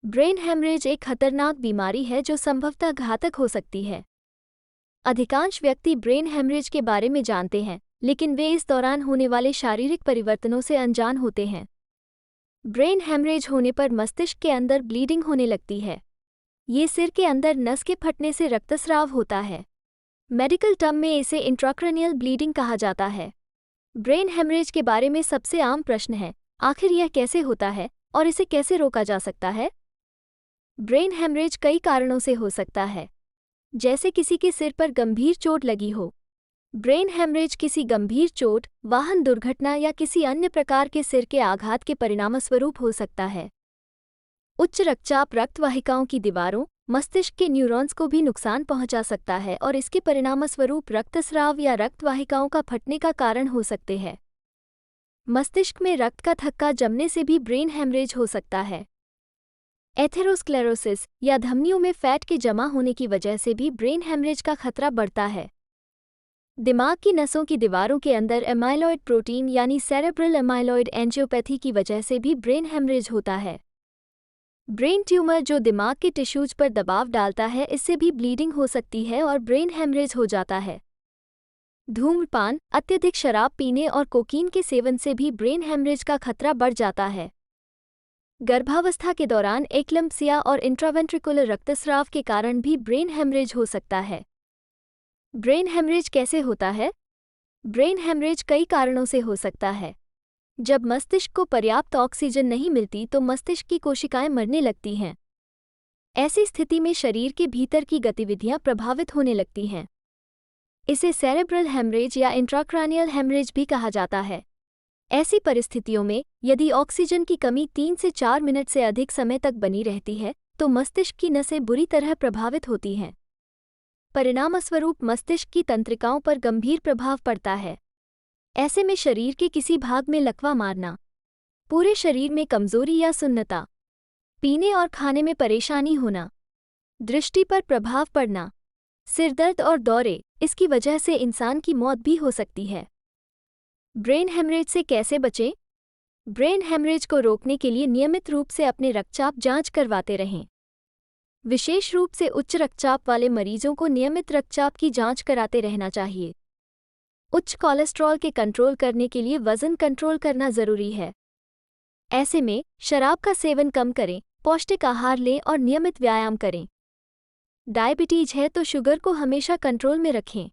Brain haemorrhage एक खतरनाक बीमारी है जो संभवतः घातक हो सकती है। अधिकांश व्यक्ति ब्रेन हेमरेज के बारे में जानते हैं, लेकिन वे इस दौरान होने वाले शारीरिक परिवर्तनों से अनजान होते हैं। ब्रेन हेमरेज होने पर मस्तिष्क के अंदर ब्लीडिंग होने लगती है। ये सिर के अंदर नस के फटने से रक्तस्राव होता है। मेडिकल टर्म में इसे इंट्राक्रैनियल ब्लीडिंग कहा जाता है। ब्रेन हेमरेज के बारे में सबसे आम प्रश्न है, आखिर यह कैसे होता है और इसे कैसे रोका जा सकता है? ब्रेन हेमरेज कई कारणों से हो सकता है, जैसे किसी के सिर पर गंभीर चोट लगी हो। ब्रेन हेमरेज किसी गंभीर चोट, वाहन दुर्घटना या किसी अन्य प्रकार के सिर के आघात के परिणामस्वरूप हो सकता है। उच्च रक्तचाप रक्त वाहिकाओं की दीवारों, मस्तिष्क के न्यूरॉन्स को भी नुकसान पहुंचा सकता है और इसके परिणामस्वरूप रक्तस्राव या रक्त वाहिकाओं का फटने का कारण हो सकते हैं। मस्तिष्क में रक्त का थक्का जमने से भी ब्रेन हेमरेज हो सकता है। एथेरोस्क्लेरोसिस या धमनियों में फैट के जमा होने की वजह से भी ब्रेन हेमरेज का खतरा बढ़ता है। दिमाग की नसों की दीवारों के अंदर एमाइलॉइड प्रोटीन यानी सेरेब्रल एमाइलॉइड एंजियोपैथी की वजह से भी ब्रेन हेमरेज होता है। ब्रेन ट्यूमर जो दिमाग के टिश्यूज पर दबाव डालता है, इससे भी ब्लीडिंग हो सकती है और ब्रेन हेमरेज हो जाता है। धूम्रपान, अत्यधिक शराब पीने और कोकीन के सेवन से भी ब्रेन हेमरेज का खतरा बढ़ जाता है। गर्भावस्था के दौरान एक्लम्प्सिया और इंट्रावेंट्रिकुलर रक्तस्राव के कारण भी ब्रेन हेमरेज हो सकता है। ब्रेन हेमरेज कैसे होता है? ब्रेन हेमरेज कई कारणों से हो सकता है। जब मस्तिष्क को पर्याप्त ऑक्सीजन नहीं मिलती तो मस्तिष्क की कोशिकाएं मरने लगती हैं। ऐसी स्थिति में शरीर के भीतर की गतिविधियां प्रभावित होने लगती हैं। इसे सेरेब्रल हेमरेज या इंट्राक्रैनियल हेमरेज भी कहा जाता है। ऐसी परिस्थितियों में यदि ऑक्सीजन की कमी 3 से 4 मिनट से अधिक समय तक बनी रहती है, तो मस्तिष्क की नसें बुरी तरह प्रभावित होती हैं। परिणामस्वरूप मस्तिष्क की तंत्रिकाओं पर गंभीर प्रभाव पड़ता है। ऐसे में शरीर के किसी भाग में लकवा मारना, पूरे शरीर में कमजोरी या सुन्नता, पीने और खाने में परेशानी होना, दृष्टि पर प्रभाव पड़ना, सिरदर्द और दौरे, इसकी वजह से इंसान की मौत भी हो सकती है। ब्रेन हेमरेज से कैसे बचें? ब्रेन हेमरेज को रोकने के लिए नियमित रूप से अपने रक्तचाप जांच करवाते रहें। विशेष रूप से उच्च रक्तचाप वाले मरीजों को नियमित रक्तचाप की जांच कराते रहना चाहिए। उच्च कोलेस्ट्रॉल के कंट्रोल करने के लिए वजन कंट्रोल करना जरूरी है। ऐसे में शराब का सेवन कम करें, पौष्टिक आहार लें और नियमित व्यायाम करें। डायबिटीज है तो शुगर को हमेशा कंट्रोल में रखें।